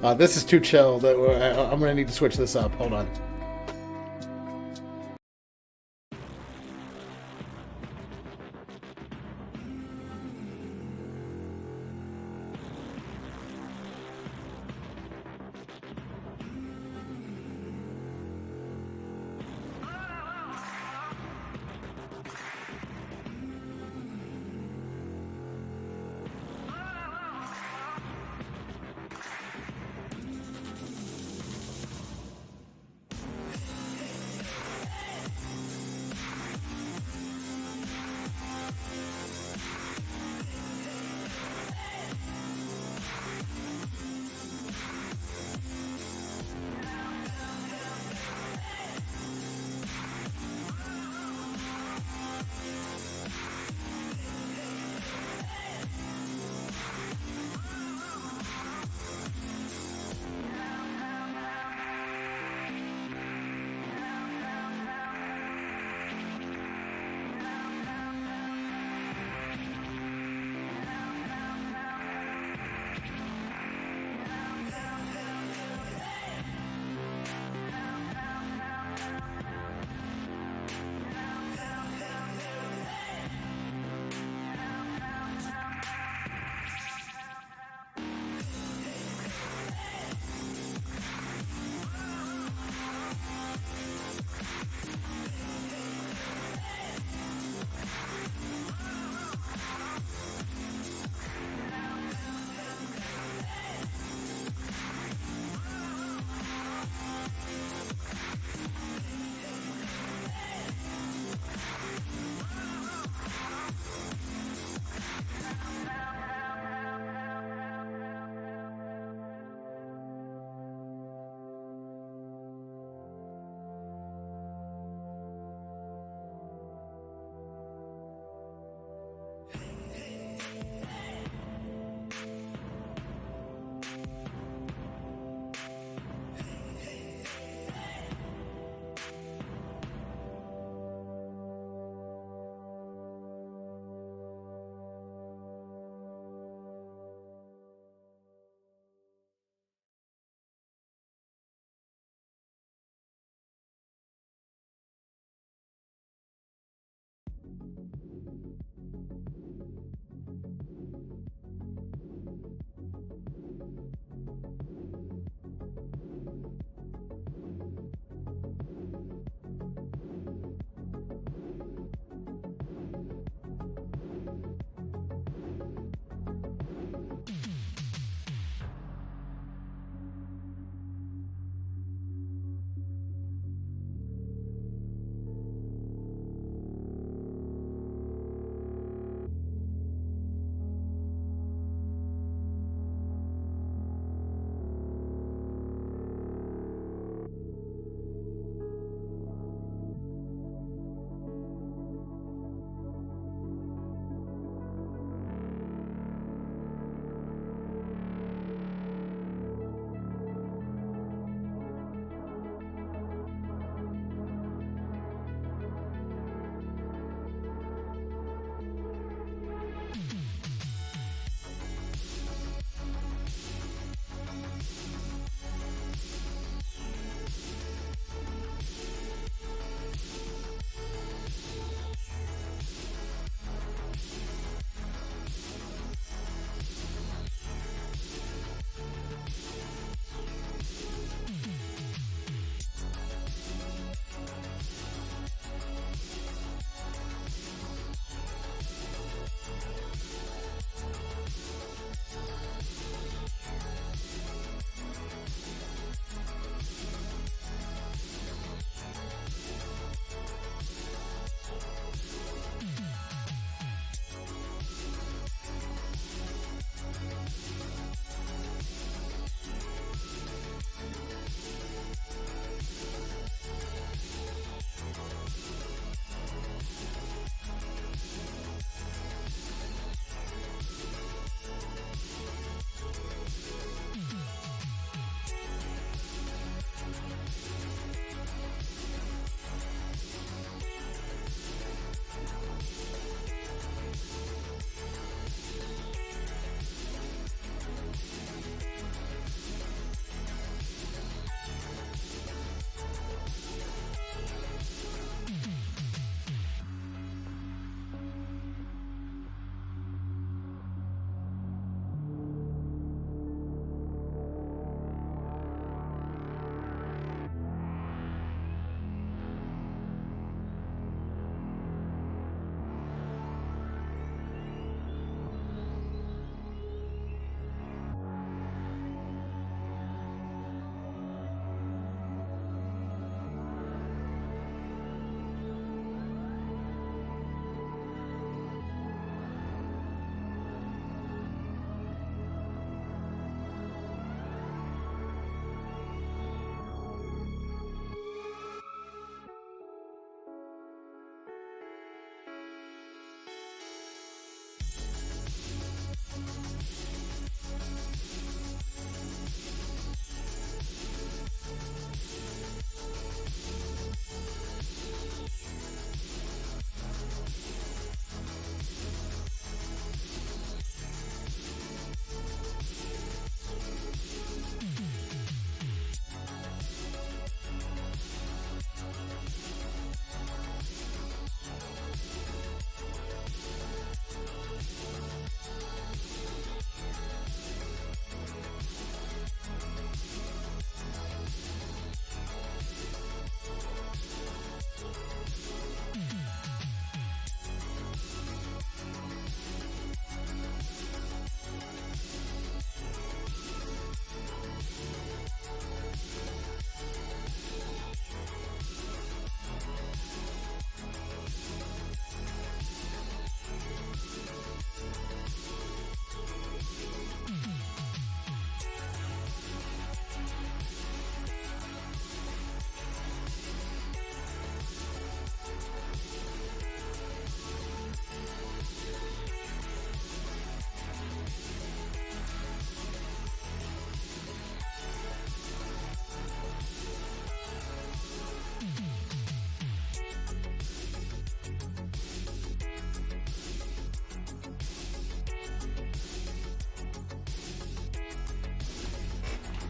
This is too chill. I'm going to need to switch this up. Hold on.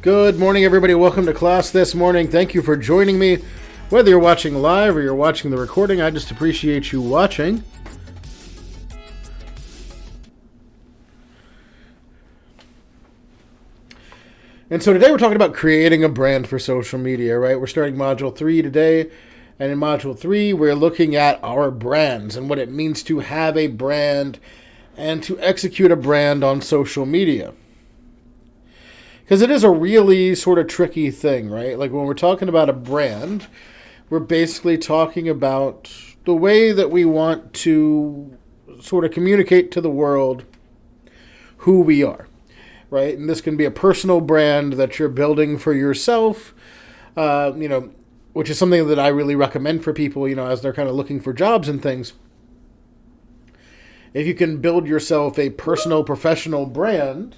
Good morning, everybody. Welcome to class this morning. Thank you for joining me. Whether you're watching live or you're watching the recording, I just appreciate you watching. And so today we're talking about creating a brand for social media, right? We're starting Module 3 today. And in Module 3, we're looking at our brands and what it means to have a brand and to execute a brand on social media. Because it is a really sort of tricky thing, right? Like when we're talking about a brand, we're basically talking about the way that we want to sort of communicate to the world who we are, right? And this can be a personal brand that you're building for yourself, which is something that I really recommend for people, as they're kind of looking for jobs and things. If you can build yourself a personal, professional brand,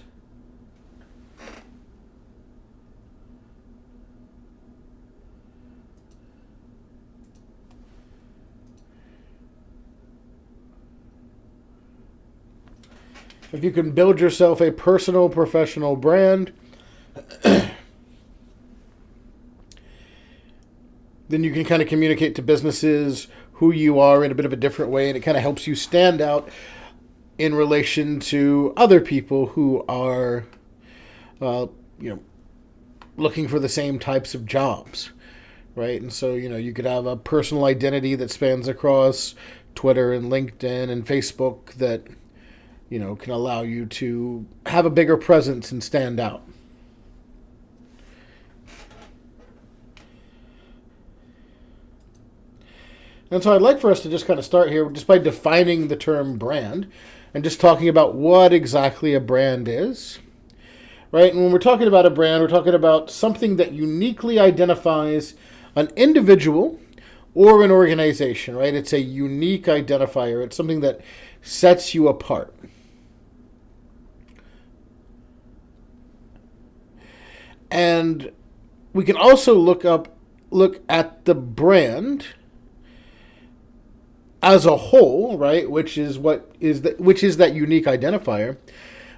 if you can build yourself a personal, professional brand, then you can kind of communicate to businesses who you are in a bit of a different way, and it kind of helps you stand out in relation to other people who are, looking for the same types of jobs, right? And so, you could have a personal identity that spans across Twitter and LinkedIn and Facebook that can allow you to have a bigger presence and stand out. And so I'd like for us to just kind of start here just by defining the term brand and just talking about what exactly a brand is, right? And when we're talking about a brand, we're talking about something that uniquely identifies an individual or an organization, right? It's a unique identifier. It's something that sets you apart. And we can also look at the brand as a whole, right? Which is that unique identifier.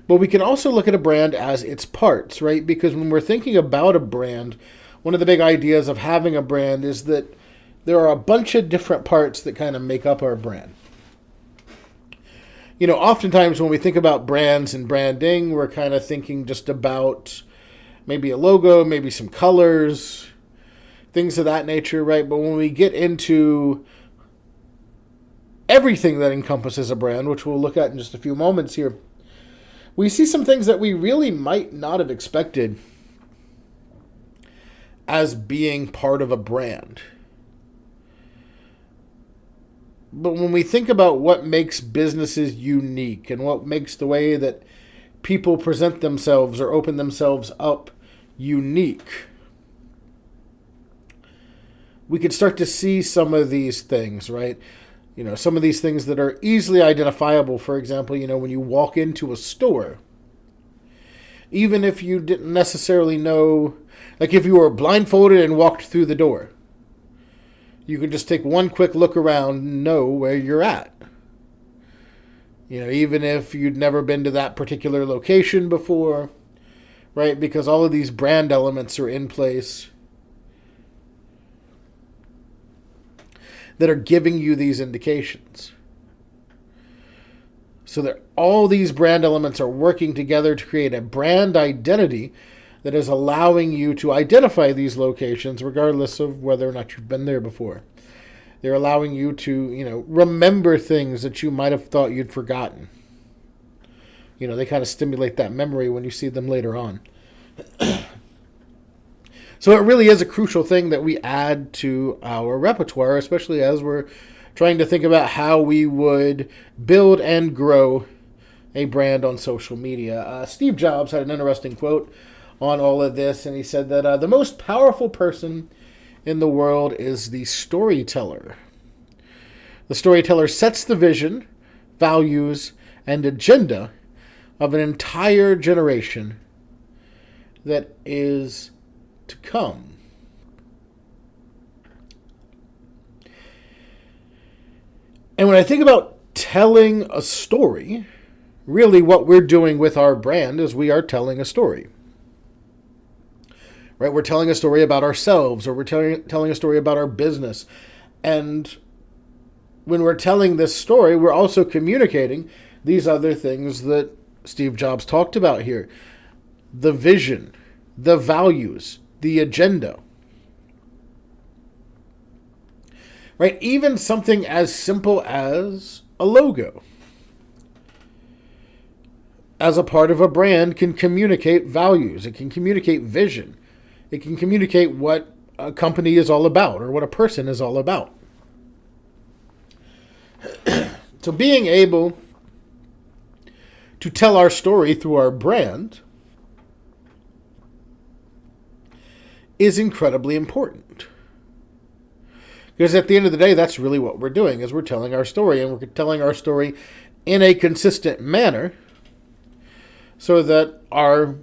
But we can also look at a brand as its parts, right? Because when we're thinking about a brand, one of the big ideas of having a brand is that there are a bunch of different parts that kind of make up our brand. Oftentimes when we think about brands and branding, we're kind of thinking just about maybe a logo, maybe some colors, things of that nature, right? But when we get into everything that encompasses a brand, which we'll look at in just a few moments here, we see some things that we really might not have expected as being part of a brand. But when we think about what makes businesses unique and what makes the way that people present themselves or open themselves up unique, we could start to see some of these things, right? Some of these things that are easily identifiable. For example, when you walk into a store, even if you didn't necessarily know, like if you were blindfolded and walked through the door, you could just take one quick look around and know where you're at. Even if you'd never been to that particular location before, right? Because all of these brand elements are in place that are giving you these indications. So that all these brand elements are working together to create a brand identity that is allowing you to identify these locations regardless of whether or not you've been there before. They're allowing you to, remember things that you might have thought you'd forgotten. They kind of stimulate that memory when you see them later on. So it really is a crucial thing that we add to our repertoire, especially as we're trying to think about how we would build and grow a brand on social media. Steve Jobs had an interesting quote on all of this, and he said that the most powerful person in the world is the storyteller. The storyteller sets the vision, values, and agenda of an entire generation that is to come. And when I think about telling a story, really what we're doing with our brand is we are telling a story. right? We're telling a story about ourselves, or we're telling a story about our business. And when we're telling this story, we're also communicating these other things that Steve Jobs talked about here. The vision, the values, the agenda. Right? Even something as simple as a logo, as a part of a brand, can communicate values. It can communicate vision. It can communicate what a company is all about, or what a person is all about. So being able to tell our story through our brand is incredibly important. Because at the end of the day, that's really what we're doing, is we're telling our story, and we're telling our story in a consistent manner so that our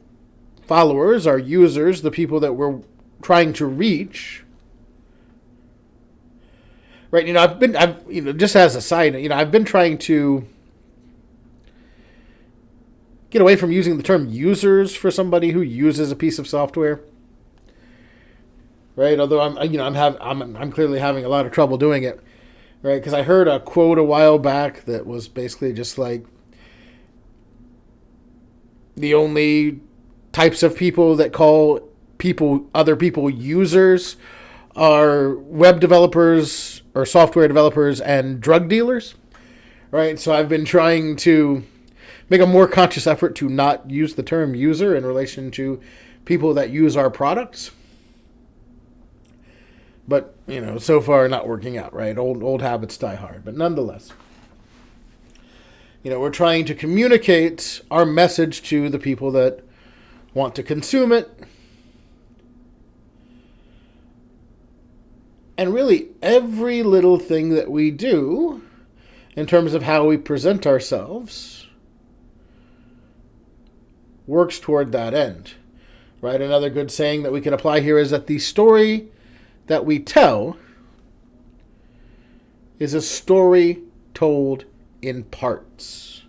followers, our users, the people that we're trying to reach, right? Just as a side, I've been trying to get away from using the term users for somebody who uses a piece of software. Right, although I'm clearly having a lot of trouble doing it, right? Because I heard a quote a while back that was basically just like, the only types of people that call other people users are web developers or software developers and drug dealers, right? So I've been trying to make a more conscious effort to not use the term user in relation to people that use our products. But, so far not working out, right? Old habits die hard. But nonetheless, we're trying to communicate our message to the people that want to consume it. And really, every little thing that we do in terms of how we present ourselves works toward that end, right? Another good saying that we can apply here is that the story that we tell is a story told in parts.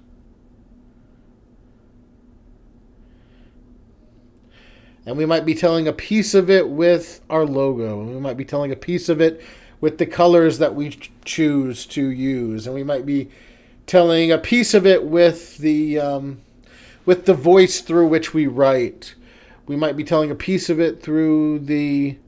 And we might be telling a piece of it with our logo, and we might be telling a piece of it with the colors that we choose to use, and we might be telling a piece of it with the voice through which we write. We might be telling a piece of it through the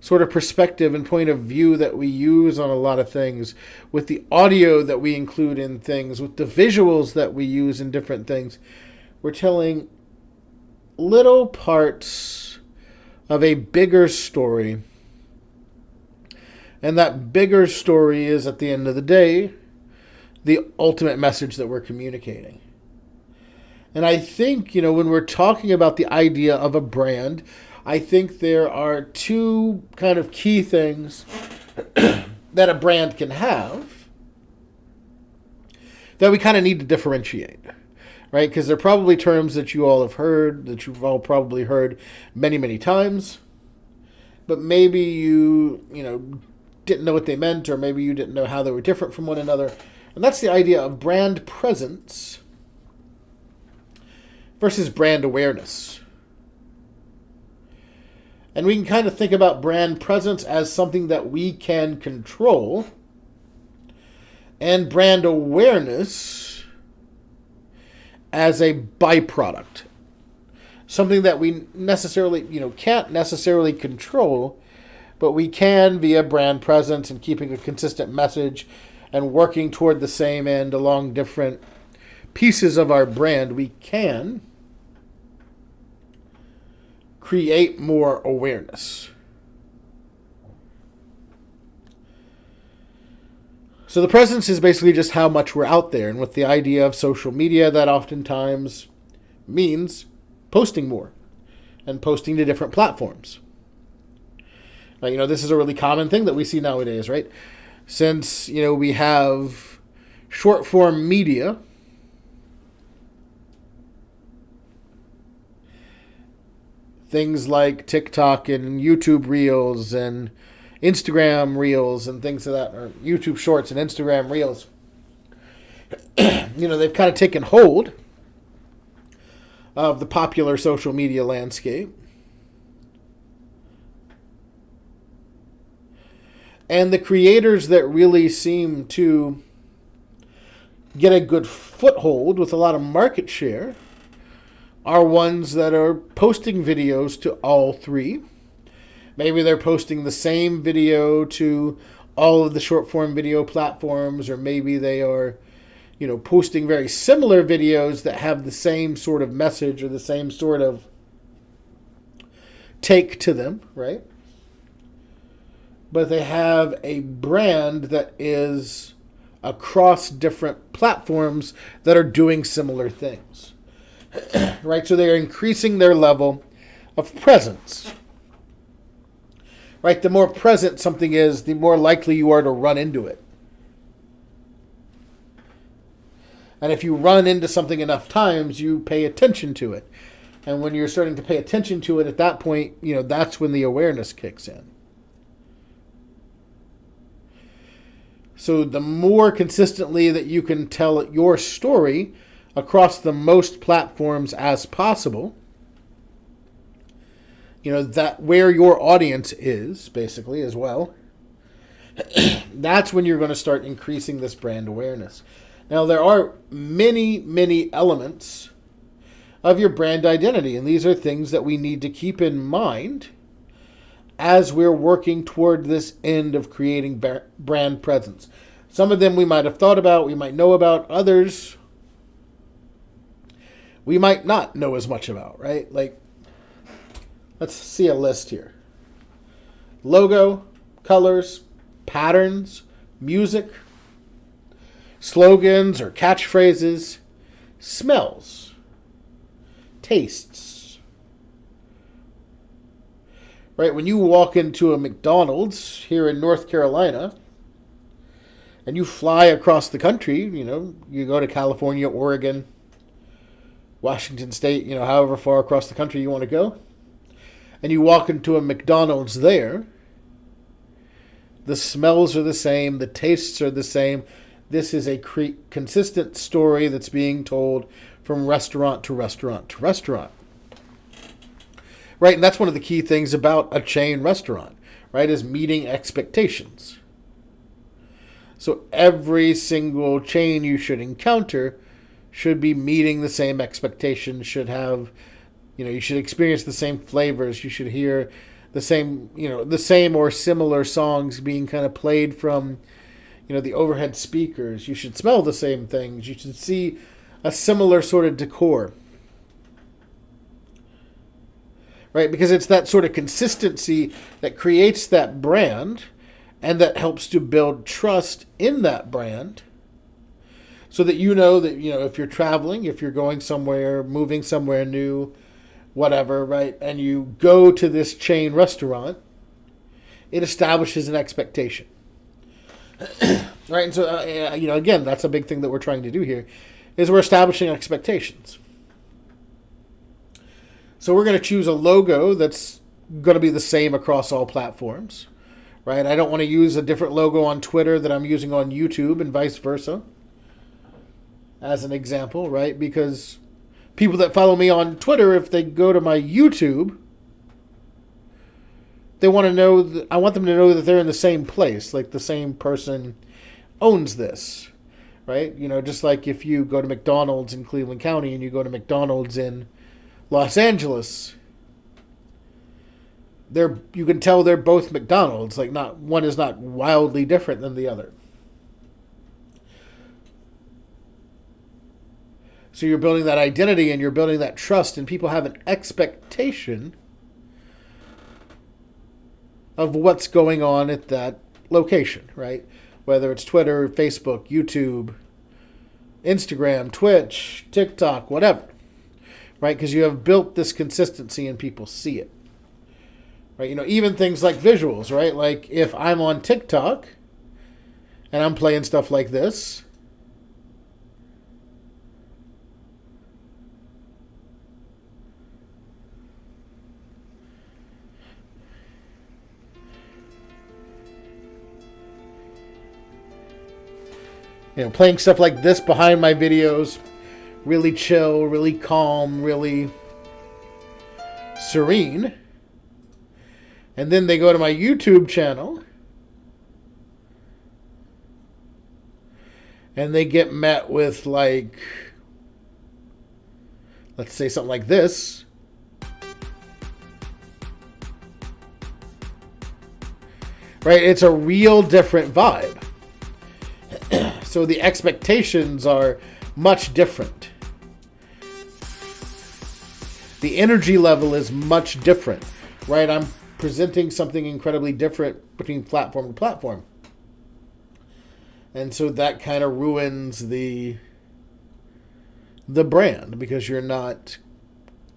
sort of perspective and point of view that we use on a lot of things, with the audio that we include in things, with the visuals that we use in different things. We're telling little parts of a bigger story. And that bigger story is, at the end of the day, the ultimate message that we're communicating. And I think, when we're talking about the idea of a brand, I think there are two kind of key things that a brand can have that we kind of need to differentiate, right? Because they're probably terms that you all have heard, that you've all probably heard many, many times, but maybe you didn't know what they meant, or maybe you didn't know how they were different from one another. And that's the idea of brand presence versus brand awareness. And we can kind of think about brand presence as something that we can control, and brand awareness as a byproduct. Something that we necessarily, can't necessarily control, but we can, via brand presence and keeping a consistent message and working toward the same end along different pieces of our brand, we can create more awareness. So the presence is basically just how much we're out there. And with the idea of social media, that oftentimes means posting more and posting to different platforms. This is a really common thing that we see nowadays, right? Since, we have short form media, things like TikTok and YouTube Reels and Instagram Reels and things of that, or YouTube Shorts and Instagram Reels. They've kind of taken hold of the popular social media landscape. And the creators that really seem to get a good foothold with a lot of market share are ones that are posting videos to all three. Maybe they're posting the same video to all of the short form video platforms, or maybe they are, posting very similar videos that have the same sort of message or the same sort of take to them, right? But they have a brand that is across different platforms that are doing similar things, right? So they're increasing their level of presence, right? The more present something is, the more likely you are to run into it. And if you run into something enough times, you pay attention to it. And when you're starting to pay attention to it at that point, that's when the awareness kicks in. So the more consistently that you can tell your story across the most platforms as possible, that where your audience is, basically, as well, that's when you're going to start increasing this brand awareness. Now, there are many, many elements of your brand identity, and these are things that we need to keep in mind as we're working toward this end of creating brand presence. Some of them we might have thought about, we might know about. Others we might not know as much about, right? Like, let's see a list here. Logo, colors, patterns, music, slogans or catchphrases, smells, tastes. Right, when you walk into a McDonald's here in North Carolina and you fly across the country, you go to California, Oregon, Washington State, however far across the country you want to go, and you walk into a McDonald's there, the smells are the same, the tastes are the same. This is a consistent story that's being told from restaurant to restaurant to restaurant. Right, and that's one of the key things about a chain restaurant, right, is meeting expectations. So every single chain you should encounter should be meeting the same expectations, should have, you should experience the same flavors, you should hear the same, the same or similar songs being kind of played from, the overhead speakers. You should smell the same things. You should see a similar sort of decor. Right? Because it's that sort of consistency that creates that brand and that helps to build trust in that brand, so that that, if you're traveling, if you're going somewhere, moving somewhere new, whatever, right, and you go to this chain restaurant, it establishes an expectation. Right, and so, again, that's a big thing that we're trying to do here, is we're establishing expectations. So we're going to choose a logo that's going to be the same across all platforms, right? I don't want to use a different logo on Twitter that I'm using on YouTube and vice versa, as an example, right? Because people that follow me on Twitter, if they go to my YouTube, they want to know that, I want them to know that they're in the same place, like the same person owns this, right? Just like if you go to McDonald's in Cleveland County and you go to McDonald's in Los Angeles, you can tell they're both McDonald's. Like, not one is not wildly different than the other. So you're building that identity and you're building that trust, and people have an expectation of what's going on at that location, right? Whether it's Twitter, Facebook, YouTube, Instagram, Twitch, TikTok, whatever, right? Because you have built this consistency and people see it, right? Even things like visuals, right? Like if I'm on TikTok and I'm playing stuff like this, playing stuff like this behind my videos, really chill, really calm, really serene. And then they go to my YouTube channel and they get met with, like, let's say something like this. Right? It's a real different vibe. So the expectations are much different. The energy level is much different, right? I'm presenting something incredibly different between platform to platform. And so that kind of ruins the brand, because you're not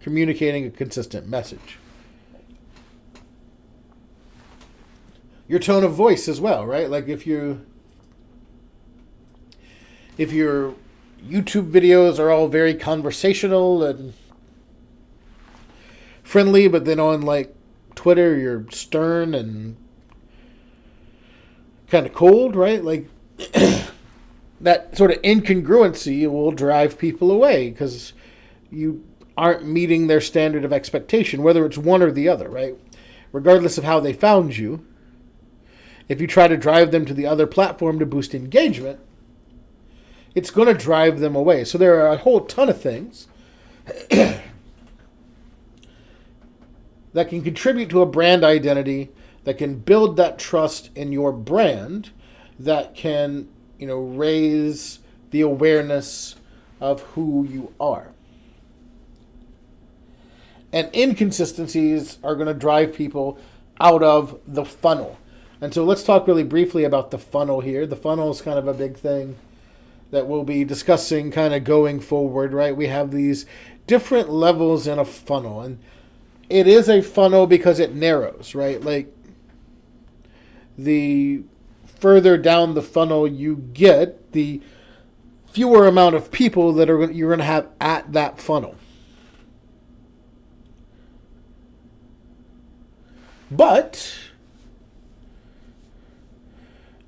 communicating a consistent message. Your tone of voice as well, right? Like if your YouTube videos are all very conversational and friendly, but then on like Twitter you're stern and kind of cold, right? Like that sort of incongruency will drive people away because you aren't meeting their standard of expectation, whether it's one or the other, right? Regardless of how they found you, if you try to drive them to the other platform to boost engagement, it's going to drive them away. So there are a whole ton of things that can contribute to a brand identity, that can build that trust in your brand, that can, raise the awareness of who you are. And inconsistencies are going to drive people out of the funnel. And so let's talk really briefly about the funnel here. The funnel is kind of a big thing that we'll be discussing kind of going forward, right? We have these different levels in a funnel, and it is a funnel because it narrows, right? Like the further down the funnel you get, the fewer amount of people that you're going to have at that funnel. But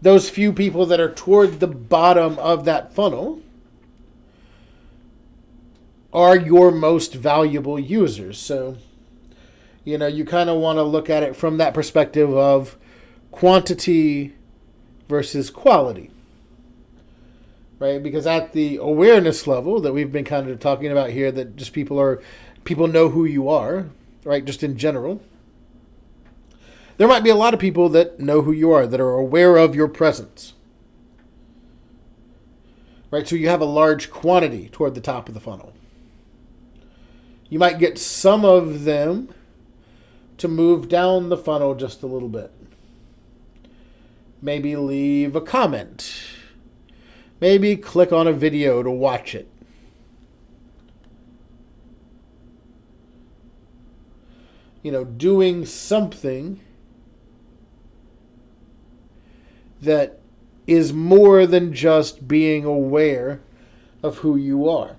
those few people that are toward the bottom of that funnel are your most valuable users. So, you kind of want to look at it from that perspective of quantity versus quality, right? Because at the awareness level that we've been kind of talking about here, that just people know who you are, right? Just in general. There might be a lot of people that know who you are, that are aware of your presence. Right? So you have a large quantity toward the top of the funnel. You might get some of them to move down the funnel just a little bit. Maybe leave a comment. Maybe click on a video to watch it. Doing something that is more than just being aware of who you are.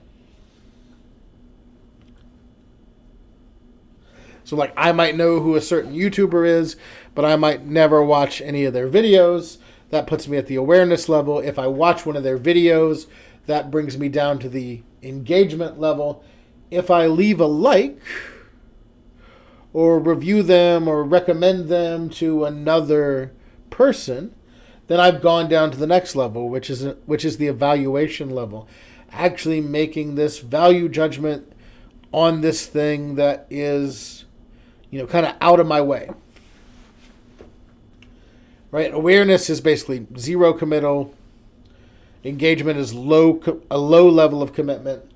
So like I might know who a certain YouTuber is, but I might never watch any of their videos. That puts me at the awareness level. If I watch one of their videos, that brings me down to the engagement level. If I leave a like or review them or recommend them to another person, then I've gone down to the next level, which is the evaluation level. Actually making this value judgment on this thing that is, kind of out of my way. Right? Awareness is basically zero committal. Engagement is a low level of commitment.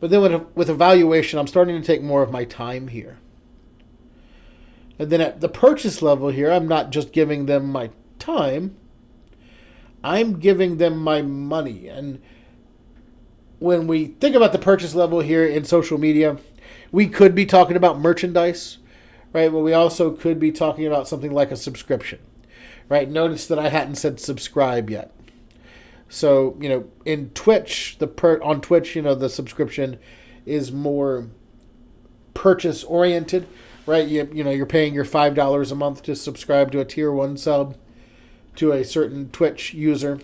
But then with evaluation, I'm starting to take more of my time here. And then at the purchase level here, I'm not just giving them my time, I'm giving them my money. And when we think about the purchase level here in social media, we could be talking about merchandise, right? But we also could be talking about something like a subscription, right? Notice that I hadn't said subscribe yet. So, in Twitch, on Twitch, the subscription is more purchase oriented, right? You're paying your $5 a month to subscribe to a tier 1 sub to a certain Twitch user.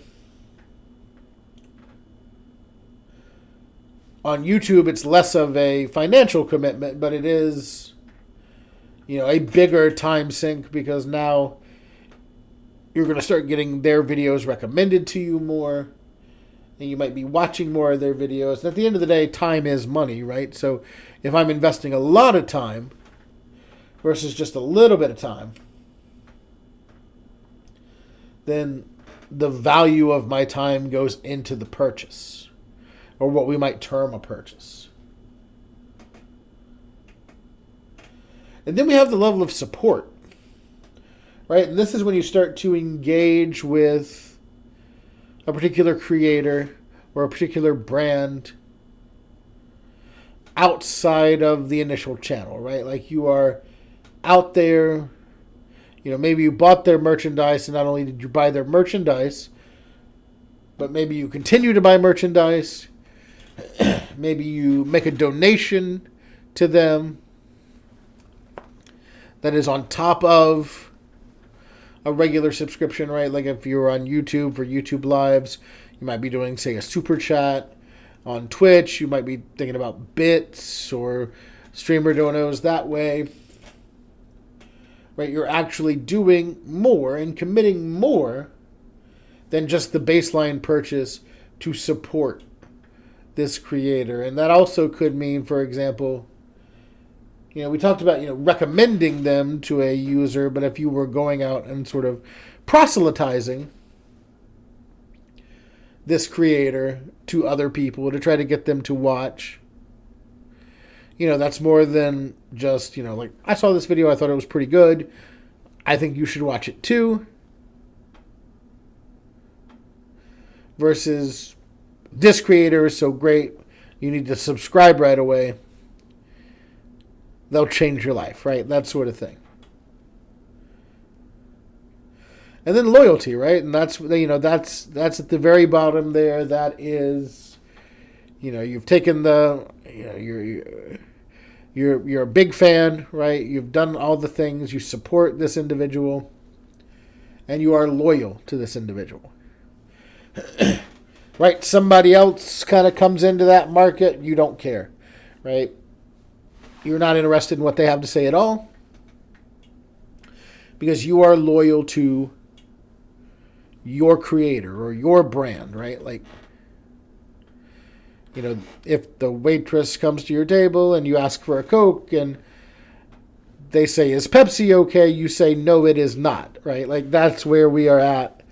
On YouTube, it's less of a financial commitment, but it is, a bigger time sink, because now you're going to start getting their videos recommended to you more. and you might be watching more of their videos. And at the end of the day, time is money, right? So if I'm investing a lot of time versus just a little bit of time, then the value of my time goes into the purchase, or what we might term a purchase. And then we have the level of support, right? And this is when you start to engage with a particular creator or a particular brand outside of the initial channel, right? Like you are out there, maybe you bought their merchandise, and not only did you buy their merchandise, but maybe you continue to buy merchandise. Maybe you make a donation to them that is on top of a regular subscription, right? Like if you're on YouTube for YouTube Lives, you might be doing, say, a super chat. On Twitch, you might be thinking about bits or streamer donos that way. Right? You're actually doing more and committing more than just the baseline purchase to support this creator. And that also could mean, for example, we talked about, recommending them to a user, but if you were going out and sort of proselytizing this creator to other people to try to get them to watch, that's more than just, like, I saw this video, I thought it was pretty good, I think you should watch it too. Versus, this creator is so great, you need to subscribe right away. They'll change your life, right? That sort of thing. And then loyalty, right? And that's at the very bottom there. That is, you've taken the, you're a big fan, right? You've done all the things. You support this individual, and you are loyal to this individual. Right? Somebody else kind of comes into that market, you don't care, right? You're not interested in what they have to say at all because you are loyal to your creator or your brand, right? Like, if the waitress comes to your table and you ask for a Coke and they say, is Pepsi okay? You say, no, it is not, right? Like, that's where we are at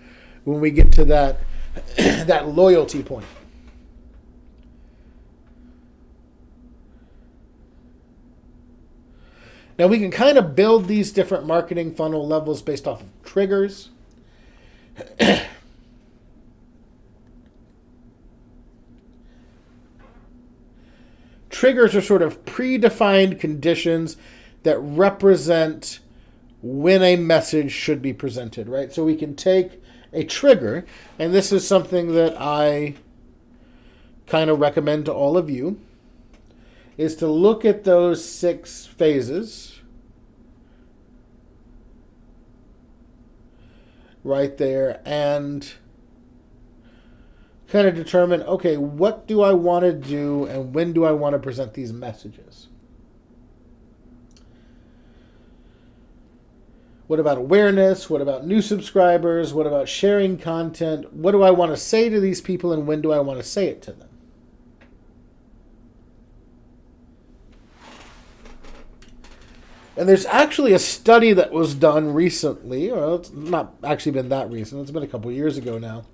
when we get to that, that loyalty point. Now, we can kind of build these different marketing funnel levels based off of triggers. Triggers are sort of predefined conditions that represent when a message should be presented, right? So we can take a trigger, and this is something that I kind of recommend to all of you, is to look at those 6 phases right there and kind of determine, okay, what do I want to do and when do I want to present these messages? What about awareness? What about new subscribers? What about sharing content? What do I want to say to these people and when do I want to say it to them? And there's actually a study that was done recently, or it's not actually been that recent, it's been a couple years ago now,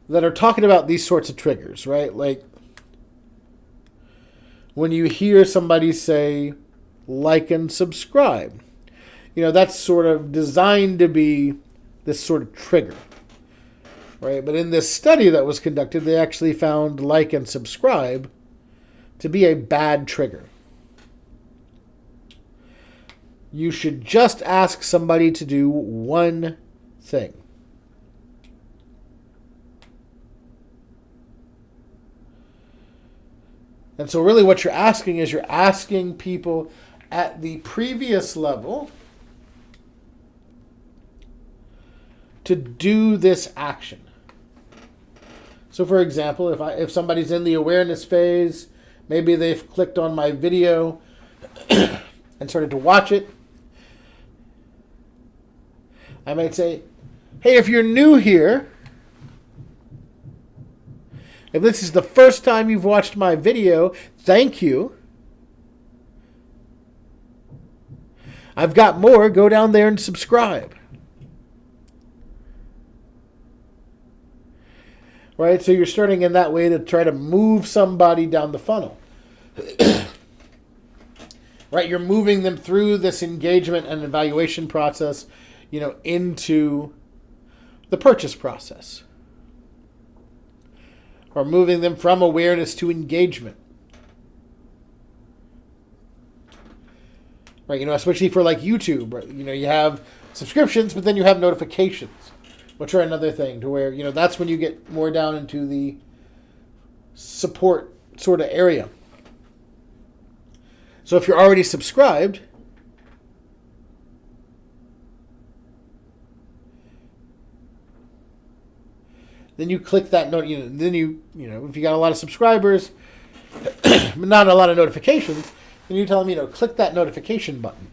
that are talking about these sorts of triggers, right? Like, when you hear somebody say, like and subscribe, that's sort of designed to be this sort of trigger, right? But in this study that was conducted, they actually found like and subscribe to be a bad trigger. You should just ask somebody to do one thing. And so really what you're asking is you're asking people at the previous level to do this action. So for example, if somebody's in the awareness phase, maybe they've clicked on my video and started to watch it, I might say, hey, if you're new here, If this is the first time you've watched my video, thank you. I've got more. Go down there and subscribe. Right? So you're starting in that way to try to move somebody down the funnel. Right? You're moving them through this engagement and evaluation process, into the purchase process. Or moving them from awareness to engagement. Right, especially for like YouTube, right? You have subscriptions, but then you have notifications, which are another thing to where, that's when you get more down into the support sort of area. So if you're already subscribed, then you click that note. Then if you got a lot of subscribers, but not a lot of notifications, then you tell them, click that notification button.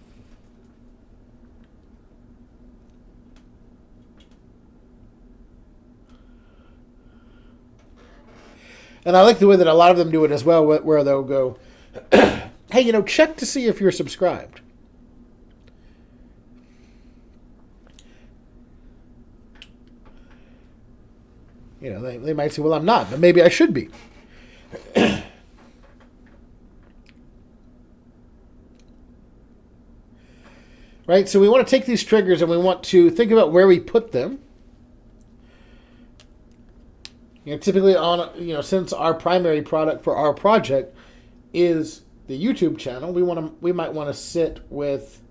And I like the way that a lot of them do it as well, where they'll go, hey, check to see if you're subscribed. They might say, well, I'm not, but maybe I should be. Right? So we want to take these triggers and we want to think about where we put them. Typically since our primary product for our project is the YouTube channel, we might want to sit with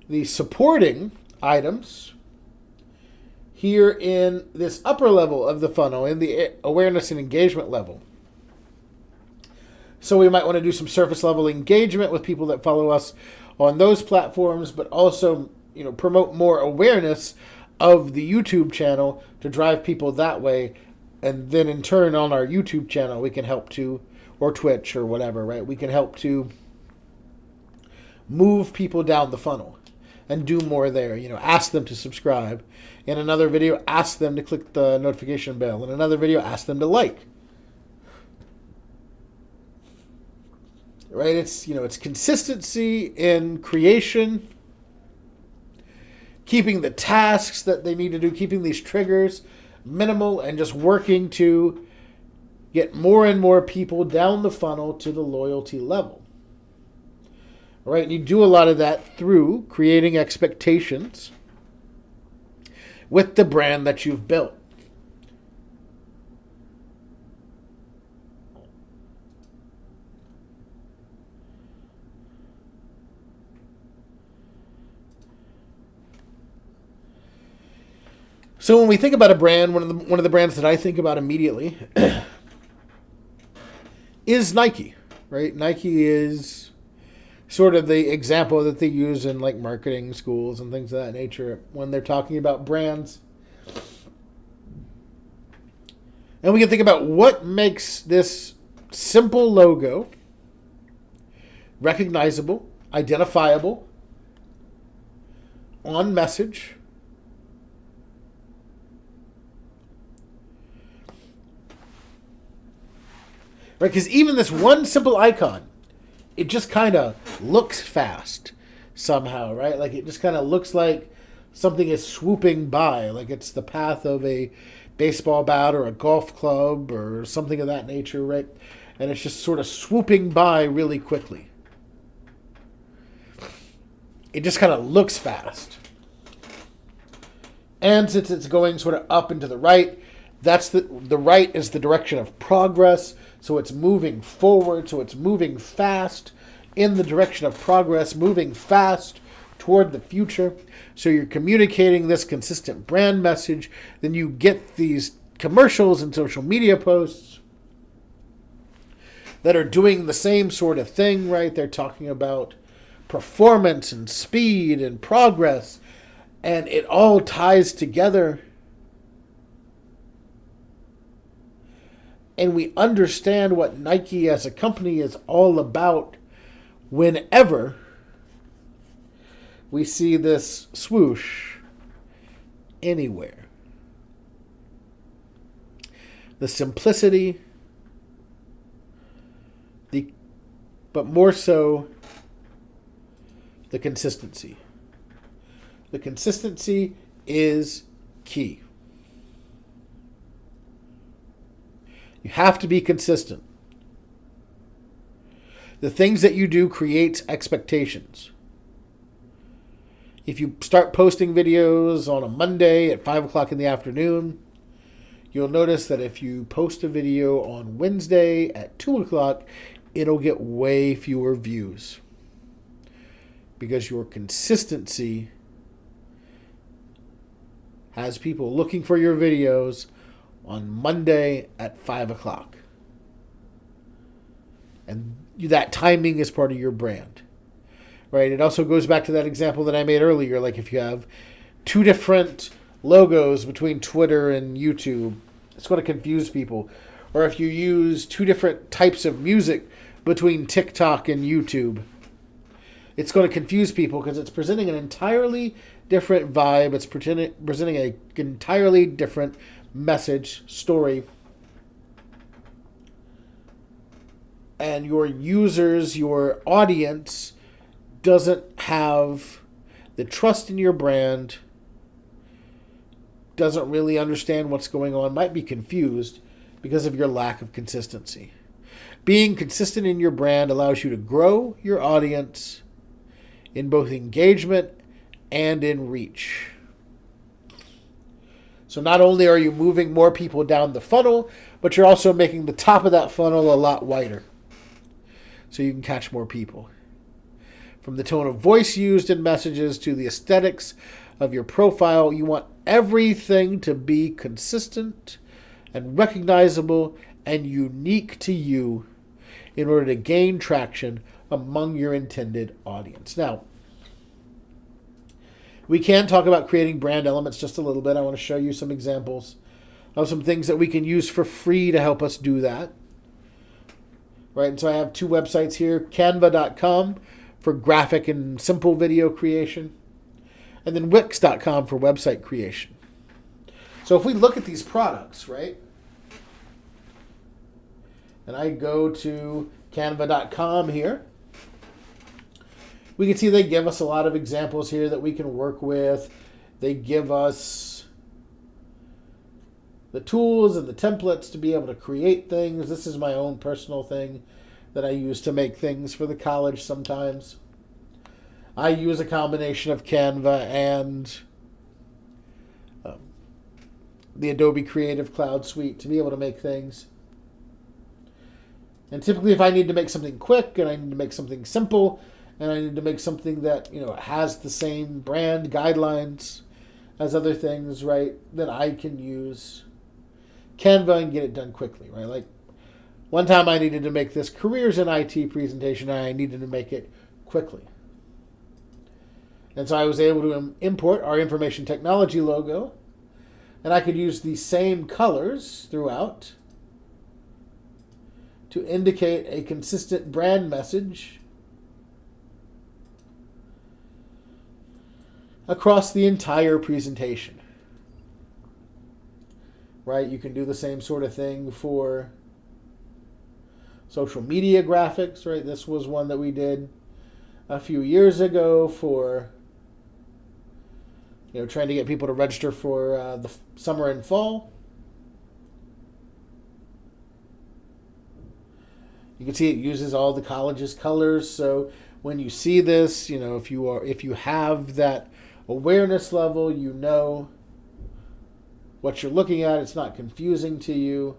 the supporting items here in this upper level of the funnel, in the awareness and engagement level. So we might want to do some surface level engagement with people that follow us on those platforms, but also, promote more awareness of the YouTube channel to drive people that way. And then in turn on our YouTube channel, we can help to, or Twitch or whatever, right? We can help to move people down the funnel and do more there. Ask them to subscribe. In another video, ask them to click the notification bell. In another video, ask them to like. Right? It's consistency in creation, keeping the tasks that they need to do, keeping these triggers minimal, and just working to get more and more people down the funnel to the loyalty level. Right? And you do a lot of that through creating expectations with the brand that you've built. So when we think about a brand, one of the brands that I think about immediately is Nike, right? Nike is sort of the example that they use in like marketing schools and things of that nature when they're talking about brands. And we can think about what makes this simple logo recognizable, identifiable, on message, right? Because even this one simple icon, it just kind of looks fast somehow, right? Like it just kind of looks like something is swooping by, like it's the path of a baseball bat or a golf club or something of that nature, right? And it's just sort of swooping by really quickly. It just kind of looks fast. And since it's going sort of up and to the right, that's the right is the direction of progress. So it's moving forward. So it's moving fast in the direction of progress, moving fast toward the future. So you're communicating this consistent brand message. Then you get these commercials and social media posts that are doing the same sort of thing, right? They're talking about performance and speed and progress, and it all ties together. And we understand what Nike as a company is all about whenever we see this swoosh anywhere. the simplicity, but more so the consistency. The consistency is key. You have to be consistent. The things that you do creates expectations. If you start posting videos on a Monday at 5 o'clock in the afternoon, you'll notice that if you post a video on Wednesday at 2 o'clock, it'll get way fewer views. Because your consistency has people looking for your videos on Monday at 5 o'clock. And that timing is part of your brand. Right? It also goes back to that example that I made earlier. Like if you have two different logos between Twitter and YouTube, it's going to confuse people. Or if you use two different types of music between TikTok and YouTube, it's going to confuse people because it's presenting an entirely different vibe. It's presenting an entirely different message, story. And your users, your audience, doesn't have the trust in your brand, doesn't really understand what's going on, might be confused because of your lack of consistency. Being consistent in your brand allows you to grow your audience in both engagement and in reach. So not only are you moving more people down the funnel, but you're also making the top of that funnel a lot wider so you can catch more people. From the tone of voice used in messages to the aesthetics of your profile, you want everything to be consistent and recognizable and unique to you in order to gain traction among your intended audience. Now, we can talk about creating brand elements just a little bit. I want to show you some examples of some things that we can use for free to help us do that. Right, and so I have two websites here, canva.com for graphic and simple video creation, and then wix.com for website creation. So if we look at these products, right, and I go to canva.com here, we can see they give us a lot of examples here that we can work with. They give us the tools and the templates to be able to create things. This is my own personal thing that I use to make things for the college sometimes. I use a combination of Canva and the Adobe Creative Cloud Suite to be able to make things. And typically if I need to make something quick and I need to make something simple and I need to make something that, has the same brand guidelines as other things, right, then I can use Canva and get it done quickly, right? Like one time I needed to make this careers in IT presentation and I needed to make it quickly. And so I was able to import our information technology logo, and I could use the same colors throughout to indicate a consistent brand message across the entire presentation. Right? You can do the same sort of thing for social media graphics, right? This was one that we did a few years ago for trying to get people to register for the summer and fall. You can see it uses all the college's colors. So when you see this, if you have that awareness level, what you're looking at. It's not confusing to you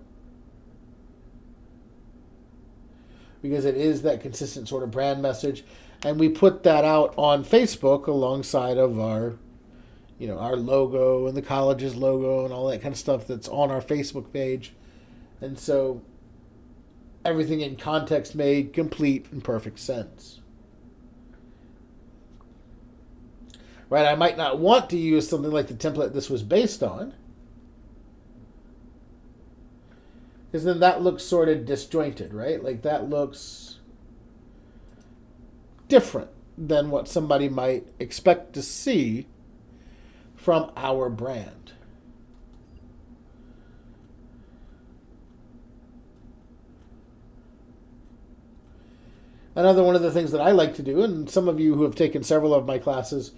because it is that consistent sort of brand message. And we put that out on Facebook alongside of our logo and the college's logo and all that kind of stuff that's on our Facebook page. And so everything in context made complete and perfect sense. Right? I might not want to use something like the template this was based on, because then that looks sort of disjointed, right? Like that looks different than what somebody might expect to see from our brand. Another one of the things that I like to do, and some of you who have taken several of my classes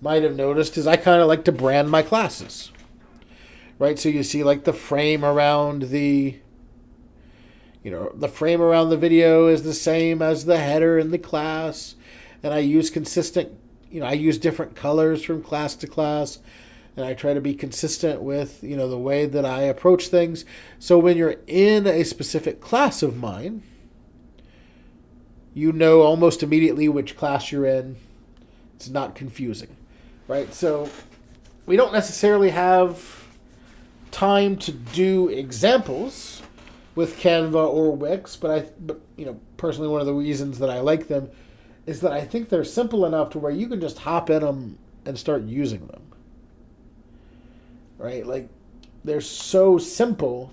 might have noticed, is I kind of like to brand my classes. Right? So you see like the frame around the frame around the video is the same as the header in the class. And I use I use different colors from class to class. And I try to be consistent with, the way that I approach things. So when you're in a specific class of mine, you know almost immediately which class you're in. It's not confusing, right? So we don't necessarily have time to do examples with Canva or Wix, but personally one of the reasons that I like them is that I think they're simple enough to where you can just hop in them and start using them. Right? Like, they're so simple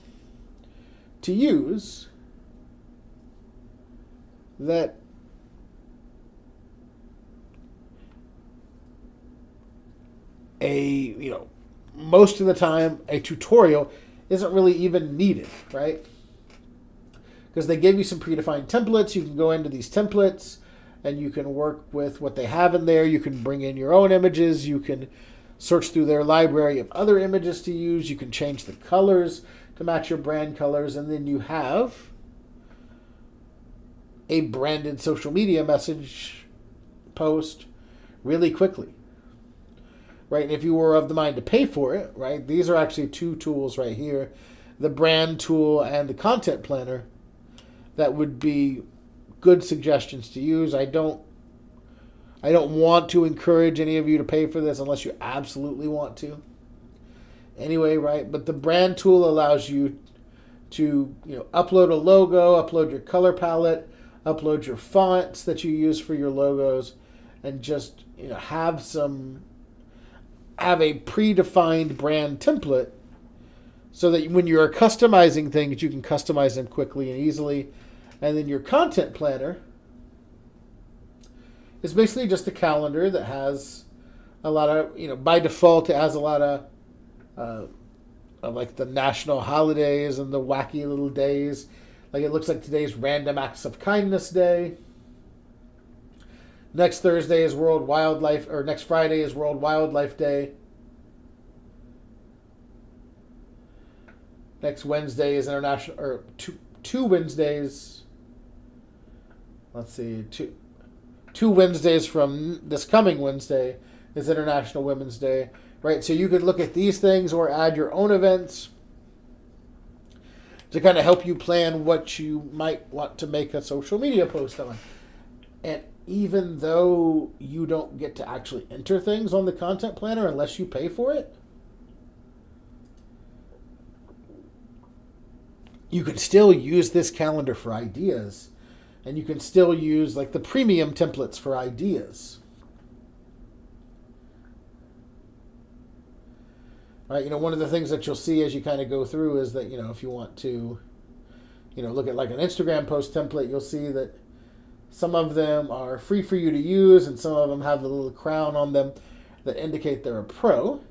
to use that most of the time a tutorial isn't really even needed, right? Because they give you some predefined templates. You can go into these templates and you can work with what they have in there. You can bring in your own images. You can search through their library of other images to use. You can change the colors to match your brand colors. And then you have a branded social media message post really quickly. Right? And if you were of the mind to pay for it, right, these are actually two tools right here, the brand tool and the content planner, that would be good suggestions to use. I don't want to encourage any of you to pay for this unless you absolutely want to. Anyway, right? But the brand tool allows you to, upload a logo, upload your color palette, upload your fonts that you use for your logos, and just, have a predefined brand template so that when you're customizing things, you can customize them quickly and easily. And then your content planner is basically just a calendar that has a lot of, by default, it has a lot of like the national holidays and the wacky little days. Like, it looks like today's Random Acts of Kindness Day. Next Thursday is next Friday is World Wildlife Day. Next Wednesday is International, or two Wednesdays. Let's see, two Wednesdays from this coming Wednesday is International Women's Day, right? So you could look at these things or add your own events to kind of help you plan what you might want to make a social media post on. And even though you don't get to actually enter things on the content planner unless you pay for it, you can still use this calendar for ideas. And you can still use like the premium templates for ideas. Right? One of the things that you'll see as you kind of go through is that, if you want to, look at like an Instagram post template, you'll see that some of them are free for you to use and some of them have the little crown on them that indicate they're a pro.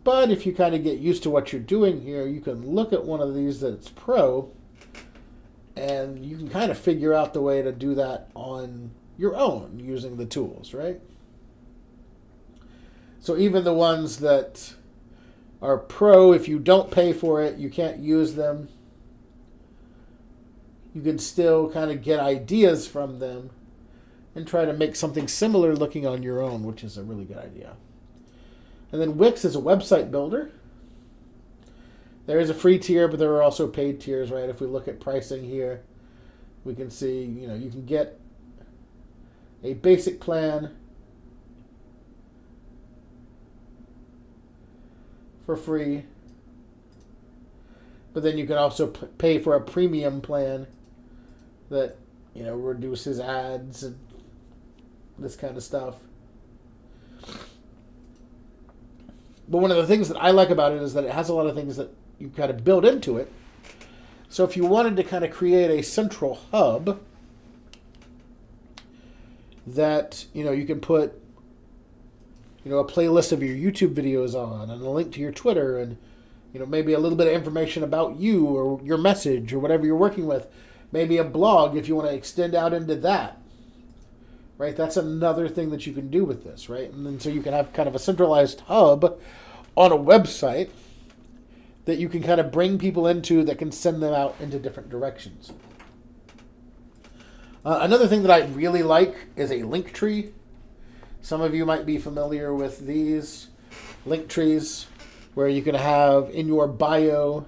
But if you kind of get used to what you're doing here, you can look at one of these that's pro, and you can kind of figure out the way to do that on your own using the tools, right? So even the ones that are pro, if you don't pay for it, you can't use them. You can still kind of get ideas from them and try to make something similar looking on your own, which is a really good idea. And then Wix is a website builder. There is a free tier, but there are also paid tiers, right? If we look at pricing here, we can see, you can get a basic plan for free, but then you can also pay for a premium plan that, reduces ads and this kind of stuff. But one of the things that I like about it is that it has a lot of things that you kind of build into it. So if you wanted to kind of create a central hub that, you can put, a playlist of your YouTube videos on and a link to your Twitter and, maybe a little bit of information about you or your message or whatever you're working with, Maybe a blog if you want to extend out into that, right? That's another thing that you can do with this, right? And then so you can have kind of a centralized hub on a website that you can kind of bring people into that can send them out into different directions. Another thing that I really like is a link tree. Some of you might be familiar with these link trees where you can have in your bio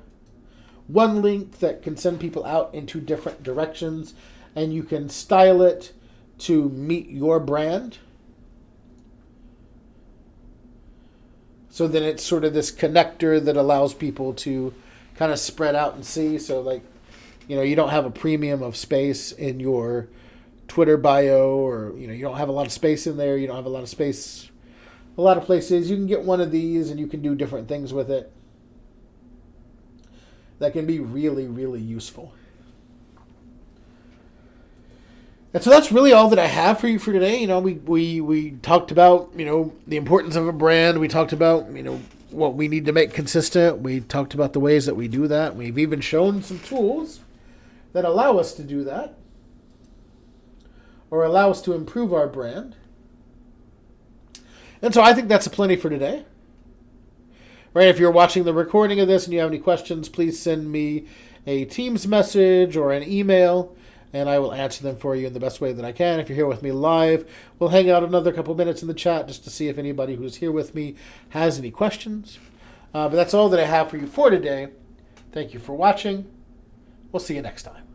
one link that can send people out into different directions, and you can style it to meet your brand. So then it's sort of this connector that allows people to kind of spread out and see. So like, you don't have a premium of space in your Twitter bio, or, you don't have a lot of space in there. You don't have a lot of space a lot of places. You can get one of these and you can do different things with it. That can be really, really useful. And so that's really all that I have for you for today. We talked about, the importance of a brand. We talked about, what we need to make consistent. We talked about the ways that we do that. We've even shown some tools that allow us to do that, or allow us to improve our brand. And so I think that's plenty for today. Right, if you're watching the recording of this and you have any questions, please send me a Teams message or an email, and I will answer them for you in the best way that I can. If you're here with me live, we'll hang out another couple minutes in the chat just to see if anybody who's here with me has any questions. But that's all that I have for you for today. Thank you for watching. We'll see you next time.